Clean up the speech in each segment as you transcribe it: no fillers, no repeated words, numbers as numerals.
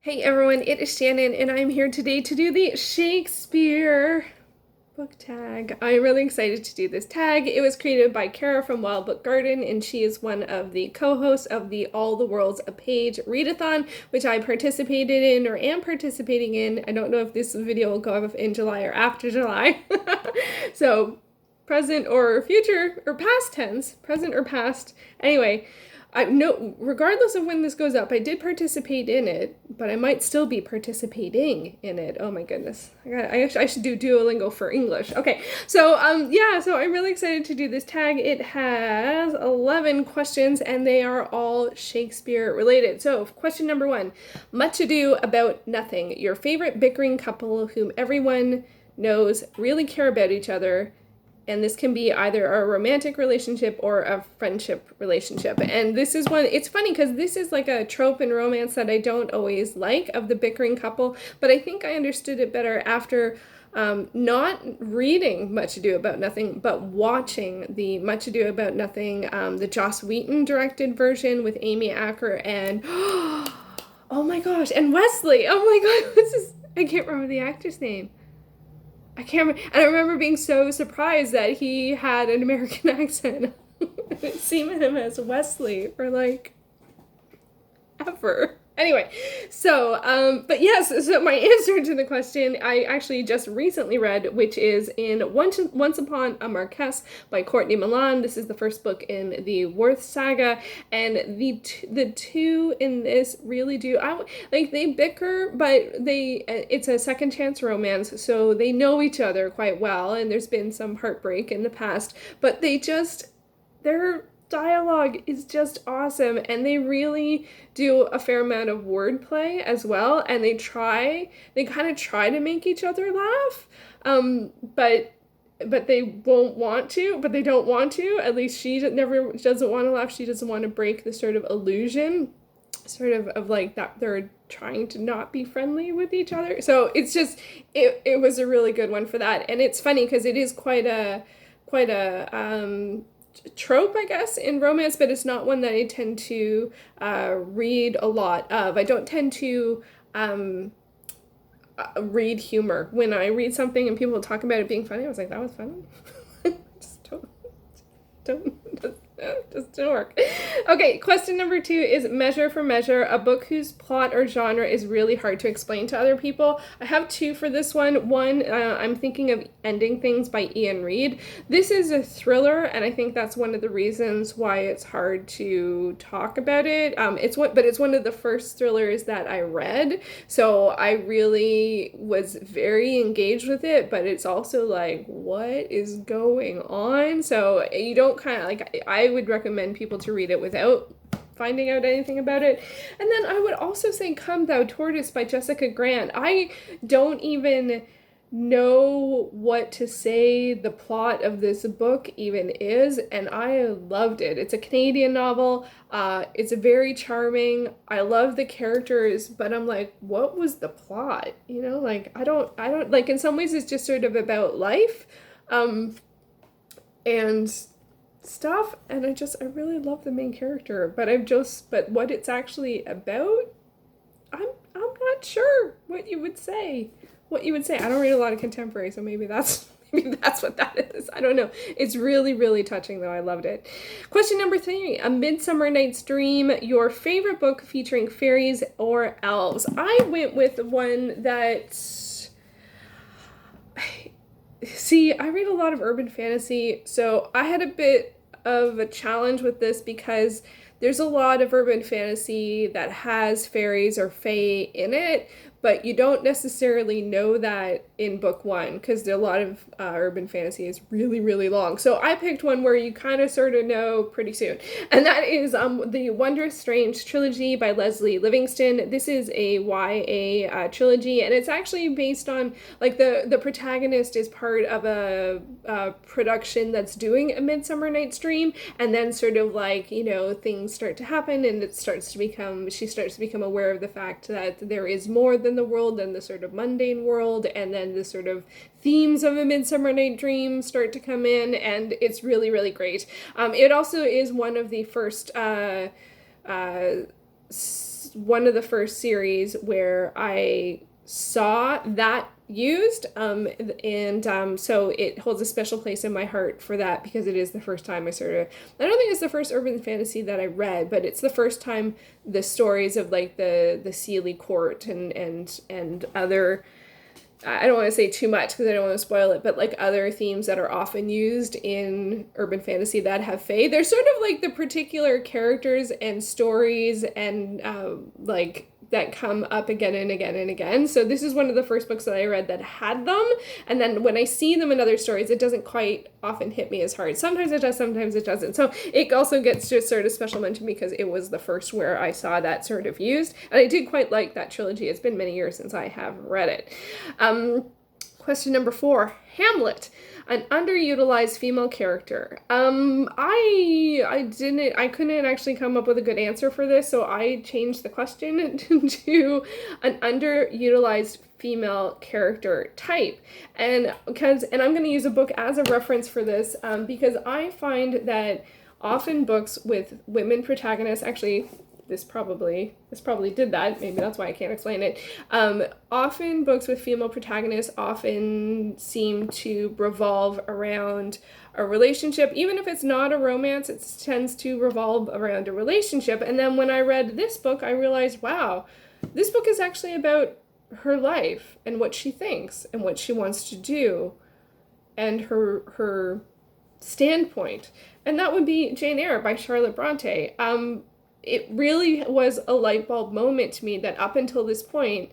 Hey everyone, it is Shannon, and I'm here today to do the Shakespeare Book Tag. I'm really excited to do this tag. It was created by Kara from Wild Book Garden, and she is one of the co-hosts of the All the World's a Page Readathon, which I participated in or am participating in. I don't know if this video will go up in July or after July. So present or future or past tense, present or past. Anyway, regardless of when this goes up, I did participate in it, but I might still be participating in it. Oh my goodness. I should do Duolingo for English. Okay. So I'm really excited to do this tag. It has 11 questions and they are all Shakespeare related. So question number 1, Much Ado About Nothing. Your favorite bickering couple whom everyone knows really care about each other. And this can be either a romantic relationship or a friendship relationship. And this is one, it's funny because this is like a trope in romance that I don't always like of the bickering couple, but I think I understood it better after not reading Much Ado About Nothing, but watching the Much Ado About Nothing, the Joss Whedon directed version with Amy Acker and, oh my gosh, and Wesley. Oh my God, I can't remember the actor's name. I can't remember. And I remember being so surprised that he had an American accent. Seeing him as Wesley for like ever. Anyway, so, but yes, so my answer to the question I actually just recently read, which is in Once Upon a Marquess by Courtney Milan. This is the first book in the Worth saga, and the two in this really do, they bicker, but it's a second chance romance, so they know each other quite well, and there's been some heartbreak in the past, but their dialogue is just awesome, and they really do a fair amount of wordplay as well, and they kind of try to make each other laugh, but they won't want to, but they don't want to. At least she never doesn't want to laugh. She doesn't want to break the sort of illusion of like that they're trying to not be friendly with each other. So it's just it was a really good one for that. And it's funny because it is quite a trope, I guess, in romance, but it's not one that I tend to read a lot of. I don't tend to read humor. When I read something and people talk about it being funny, I was like, that was funny. Just don't work. Okay, question number 2 is Measure for Measure, a book whose plot or genre is really hard to explain to other people. I have 2 for this one. One, I'm thinking of Ending Things by Ian Reid. This is a thriller, and I think that's one of the reasons why it's hard to talk about it. But it's one of the first thrillers that I read, so I really was very engaged with it, but it's also like, what is going on? So you don't kind of like, I would recommend people to read it without finding out anything about it. And then I would also say Come Thou Tortoise by Jessica Grant. I don't even know what to say the plot of this book even is, and I loved it. It's a Canadian novel. It's very charming. I love the characters, but I'm like, what was the plot? You know, like I don't like, in some ways it's just sort of about life and stuff, and I really love the main character, but what it's actually about, I'm not sure what you would say. I don't read a lot of contemporary, so maybe that's what that is. I don't know. It's really, really touching though. I loved it. Question number 3, A Midsummer Night's Dream, your favorite book featuring fairies or elves. I went with one that, see, I read a lot of urban fantasy, so I had a bit of a challenge with this because there's a lot of urban fantasy that has fairies or fae in it, but you don't necessarily know that in book 1 because a lot of urban fantasy is really, really long. So I picked one where you kind of sort of know pretty soon, and that is the Wondrous Strange trilogy by Leslie Livingston. This is a YA trilogy, and it's actually based on, like, the protagonist is part of a production that's doing A Midsummer Night's Dream, and then sort of like, you know, things start to happen, and she starts to become aware of the fact that there is more than the world than the sort of mundane world, and then the sort of themes of A Midsummer Night's Dream start to come in, and it's really, really great. It also is one of the first one of the first series where I saw that used, so it holds a special place in my heart for that, because it is the first time I don't think it's the first urban fantasy that I read, but it's the first time the stories of like the Sealy court and other, I don't want to say too much because I don't want to spoil it, but like other themes that are often used in urban fantasy that have fae. They're sort of like the particular characters and stories and like that come up again and again and again. So this is one of the first books that I read that had them. And then when I see them in other stories, it doesn't quite often hit me as hard. Sometimes it does, sometimes it doesn't. So it also gets just sort of special mention because it was the first where I saw that sort of used. And I did quite like that trilogy. It's been many years since I have read it. Question number 4, Hamlet, an underutilized female character. I couldn't actually come up with a good answer for this, so I changed the question to an underutilized female character type. And I'm going to use a book as a reference for this, because I find that often books with women protagonists, actually, this probably did that. Maybe that's why I can't explain it. Often books with female protagonists often seem to revolve around a relationship. Even if it's not a romance, it tends to revolve around a relationship. And then when I read this book, I realized, wow, this book is actually about her life and what she thinks and what she wants to do and her standpoint. And that would be Jane Eyre by Charlotte Bronte. It really was a light bulb moment to me that up until this point,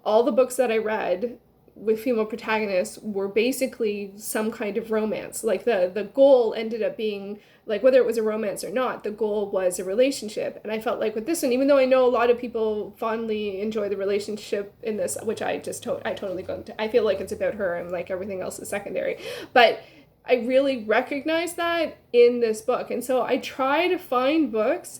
all the books that I read with female protagonists were basically some kind of romance. Like the goal ended up being, like, whether it was a romance or not, the goal was a relationship. And I felt like with this one, even though I know a lot of people fondly enjoy the relationship in this, which I totally go into, I feel like it's about her and like everything else is secondary. But I really recognize that in this book. And so I try to find books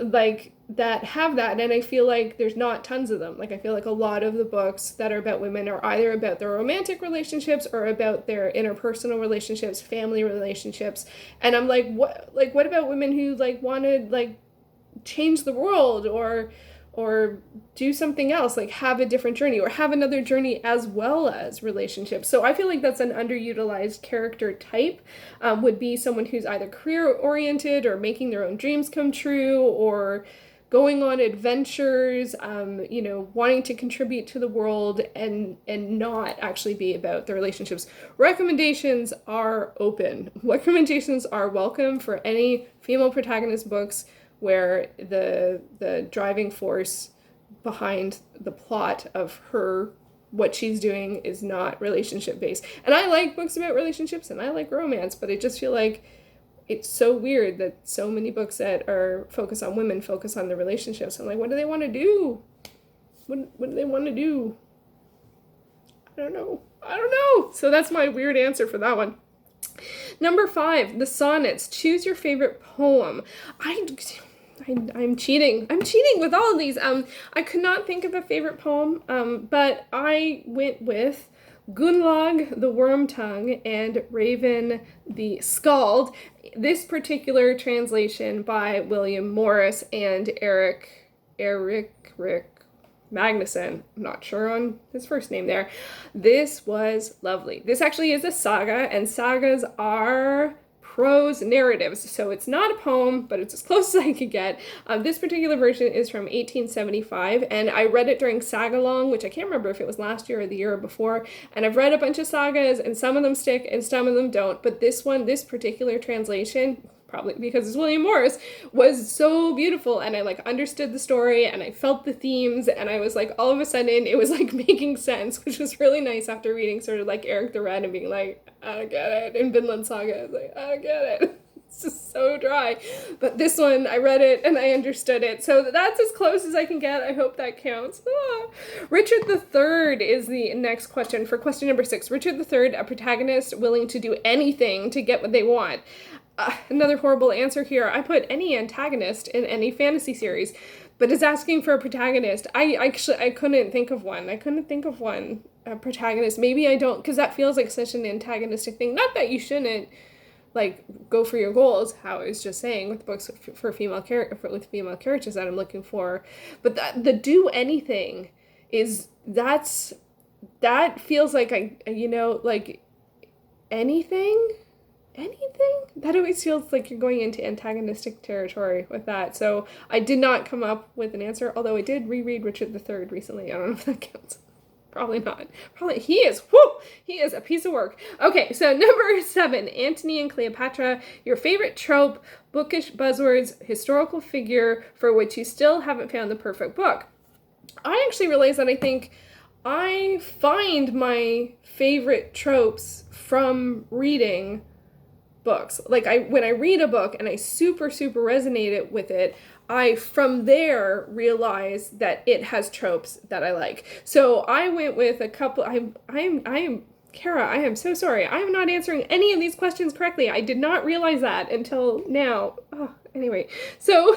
like that have that, and I feel like there's not tons of them. Like I feel like a lot of the books that are about women are either about their romantic relationships or about their interpersonal relationships, family relationships, and I'm like, what about women who like want to like change the world or do something else, like have a different journey or have another journey as well as relationships. So I feel like that's an underutilized character type, would be someone who's either career oriented or making their own dreams come true or going on adventures, wanting to contribute to the world and not actually be about the relationships. Recommendations are open. Recommendations are welcome for any female protagonist books where the driving force behind the plot of what she's doing is not relationship based. And I like books about relationships and I like romance, but I just feel like it's so weird that so many books that are focused on women focus on the relationships. I'm like, what do they want to do? What do they want to do? I don't know. So that's my weird answer for that one. Number 5, the Sonnets. Choose your favorite poem. I'm cheating. I'm cheating with all of these. I could not think of a favorite poem, but I went with Gunnlaug the Worm-Tongue and Raven the Skald. This particular translation by William Morris and Eric Magnusson. I'm not sure on his first name there. This was lovely. This actually is a saga, and sagas are prose narratives, so it's not a poem, but it's as close as I could get. This particular version is from 1875, and I read it during Sagalong, which I can't remember if it was last year or the year before, and I've read a bunch of sagas, and some of them stick, and some of them don't, but this particular translation, probably because it's William Morris, was so beautiful, and I like understood the story, and I felt the themes, and I was like, all of a sudden, it was like making sense, which was really nice after reading sort of like Eric the Red and being like, I don't get it, and Vinland Saga, I was like, I don't get it. It's just so dry. But this one, I read it and I understood it. So that's as close as I can get. I hope that counts. Richard III is the next question. For question number 6, Richard III, a protagonist willing to do anything to get what they want. Another horrible answer here. I put any antagonist in any fantasy series, but it's asking for a protagonist. I couldn't think of one. A protagonist. Maybe I don't, because that feels like such an antagonistic thing. Not that you shouldn't like go for your goals, how I was just saying with books for female with female characters that I'm looking for. But the do anything is that feels like like anything that always feels like you're going into antagonistic territory with that. So I did not come up with an answer, although I did reread Richard III recently. I don't know if that counts. Probably not. Probably he is a piece of work. Okay, so number 7, Antony and Cleopatra, your favorite trope, bookish buzzwords, historical figure for which you still haven't found the perfect book. I actually realized that I think I find my favorite tropes from reading books. Like when I read a book and I super resonate with it, I from there realize that it has tropes that I like. So I went with a couple. I'm Kara, I am so sorry. I am not answering any of these questions correctly. I did not realize that until now. Oh, anyway, so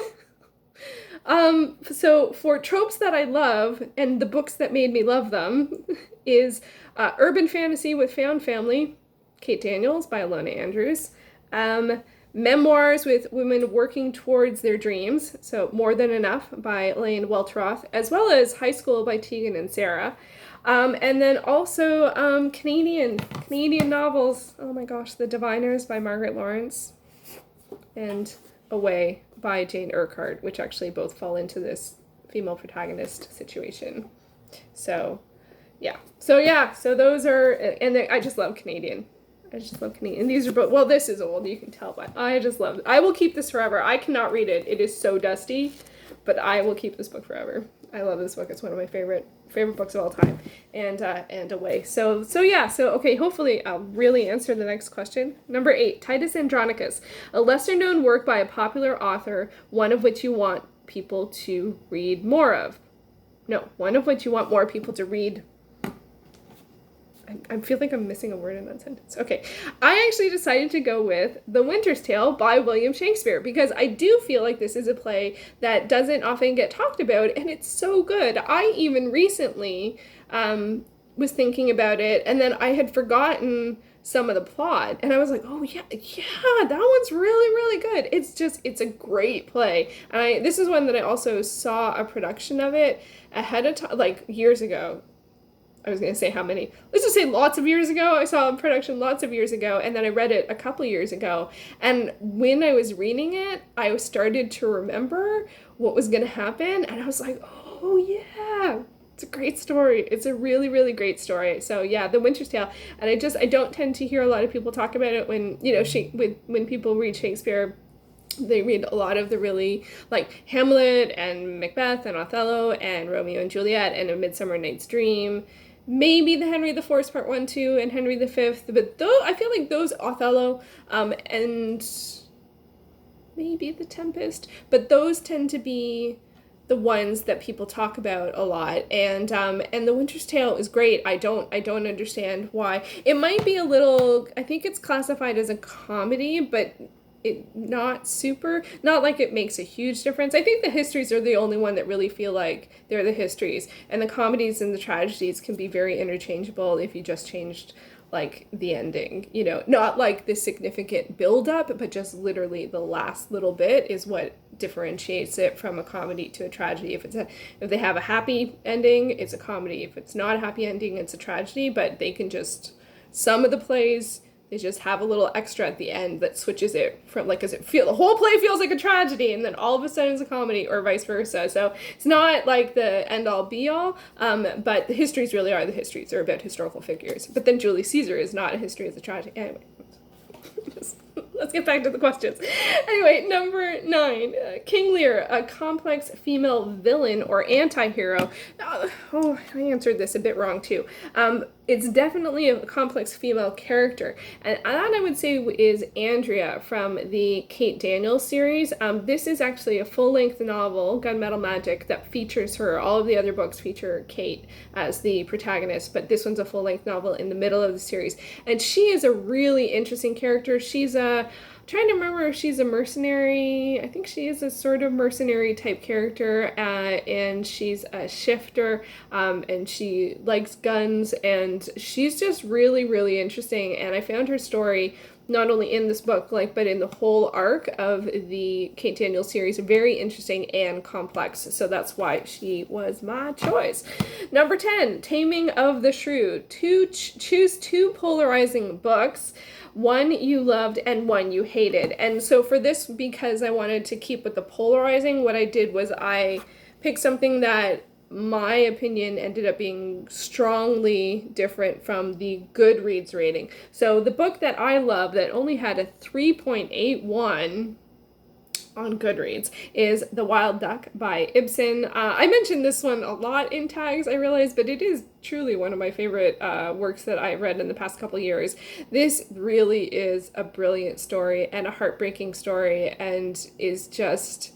for tropes that I love and the books that made me love them is urban fantasy with found family, Kate Daniels by Alona Andrews. Memoirs with women working towards their dreams, so More Than Enough by Elaine Welteroth, as well as High School by Tegan and Sarah. And then also Canadian novels. Oh my gosh, The Diviners by Margaret Lawrence and Away by Jane Urquhart, which actually both fall into this female protagonist situation. So those are, and I just love Canadian. And these are both, well, this is old, you can tell, but I just love it. I will keep this forever. I cannot read it. It is so dusty, but I will keep this book forever. I love this book. It's one of my favorite books of all time. And Away. So okay, hopefully I'll really answer the next question. Number 8, Titus Andronicus, a lesser known work by a popular author, one of which you want people to read more of. No, one of which you want more people to read. I feel like I'm missing a word in that sentence. Okay, I actually decided to go with The Winter's Tale by William Shakespeare because I do feel like this is a play that doesn't often get talked about, and it's so good. I even recently was thinking about it, and then I had forgotten some of the plot, and I was like, oh yeah, that one's really good. It's a great play, and this is one that I also saw a production of it ahead of time, like years ago. I was going to say how many. Let's just say lots of years ago. I saw a production lots of years ago, and then I read it a couple years ago. And when I was reading it, I started to remember what was going to happen, and I was like, oh yeah, it's a great story. It's a really great story. So yeah, The Winter's Tale. And I don't tend to hear a lot of people talk about it when, when people read Shakespeare. They read a lot of the really, like, Hamlet and Macbeth and Othello and Romeo and Juliet and A Midsummer Night's Dream. Maybe the Henry IV Part 1, 2, and Henry V, but I feel like those, Othello, and maybe The Tempest, but those tend to be the ones that people talk about a lot, and The Winter's Tale is great. I don't understand why. It might be a little, I think it's classified as a comedy, but not like it makes a huge difference. I think the histories are the only one that really feel like they're the histories, and the comedies and the tragedies can be very interchangeable if you just changed like the ending, not like the significant build up, but just literally the last little bit is what differentiates it from a comedy to a tragedy. If they have a happy ending, it's a comedy. If it's not a happy ending, it's a tragedy. But they can some of the plays, they just have a little extra at the end that switches it from, like, the whole play feels like a tragedy, and then all of a sudden it's a comedy, or vice versa. So it's not like the end all be all, but the histories really are the histories. They're about historical figures. But then Julius Caesar is not a history, it's a tragedy. Anyway, let's get back to the questions. Anyway, number 9, King Lear, a complex female villain or anti-hero. Oh, I answered this a bit wrong too. It's definitely a complex female character, and that I would say is Andrea from the Kate Daniels series. This is actually a full-length novel, Gunmetal Magic, that features her. All of the other books feature Kate as the protagonist, but this one's a full-length novel in the middle of the series, and she is a really interesting character. She's trying to remember if she's a mercenary. I think she is a sort of mercenary type character, and she's a shifter, and she likes guns, and she's just really interesting. And I found her story not only in this book, like, but in the whole arc of the Kate Daniels series. Very interesting and complex. So that's why she was my choice. Number 10, Taming of the Shrew. Choose two polarizing books. One you loved and one you hated. And so for this, because I wanted to keep with the polarizing, what I did was I picked something that my opinion ended up being strongly different from the Goodreads rating. So the book that I love that only had a 3.81 on Goodreads is The Wild Duck by Ibsen. I mentioned this one a lot in tags, I realize, but it is truly one of my favorite works that I've read in the past couple years. This really is a brilliant story and a heartbreaking story, and is just...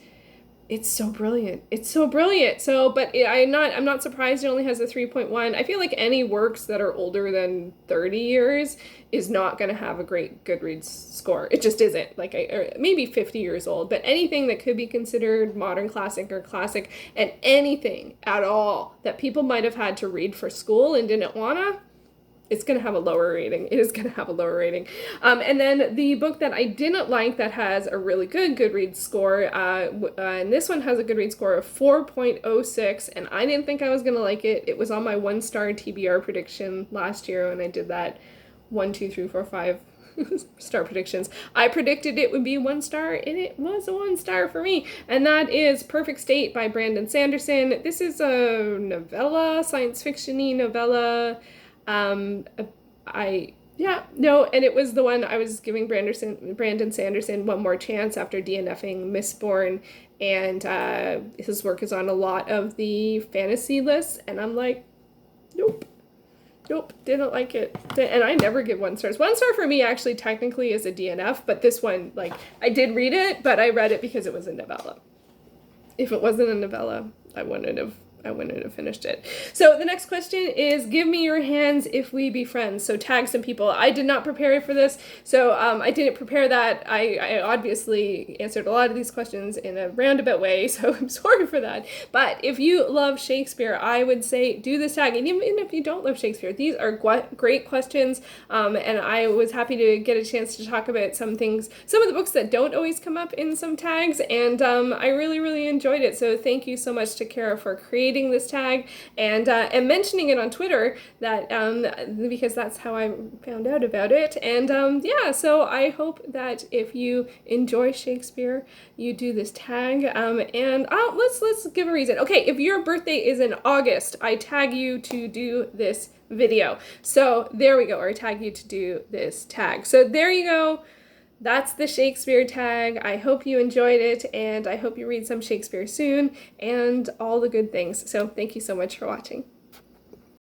it's so brilliant. It's so brilliant. So, but I'm not surprised it only has a 3.1. I feel like any works that are older than 30 years is not going to have a great Goodreads score. It just isn't. Like, or maybe 50 years old, but anything that could be considered modern classic or classic, and anything at all that people might have had to read for school and didn't wanna, it's going to have a lower rating. It is going to have a lower rating. And then the book that I didn't like that has a really good Goodreads score, and this one has a Goodreads score of 4.06, and I didn't think I was going to like it. It was on my 1-star TBR prediction last year when I did that 1, 2, 3, 4, 5 star predictions. I predicted it would be 1 star, and it was a 1 star for me. And that is Perfect State by Brandon Sanderson. This is a novella, science fiction-y novella. And it was the one I was giving Brandon Sanderson one more chance after DNFing Mistborn, and his work is on a lot of the fantasy lists, and I'm like, nope, didn't like it. And I never give 1 stars. 1 star for me actually technically is a DNF, but this one, like, I did read it, but I read it because it was a novella. If it wasn't a novella, I wouldn't have finished it. So the next question is, give me your hands if we be friends. So tag some people. I did not prepare for this, so I didn't prepare that. I obviously answered a lot of these questions in a roundabout way, so I'm sorry for that. But if you love Shakespeare, I would say do this tag. And even if you don't love Shakespeare, these are great questions, and I was happy to get a chance to talk about some of the books that don't always come up in some tags, and I really, really enjoyed it. So thank you so much to Kara for creating this tag and mentioning it on Twitter, that because that's how I found out about it. And so I hope that if you enjoy Shakespeare, you do this tag. And let's give a reason. Okay, if your birthday is in August, I tag you to do this video. So there we go, or I tag you to do this tag. So there you go. That's the Shakespeare tag. I hope you enjoyed it, and I hope you read some Shakespeare soon, and all the good things. So thank you so much for watching.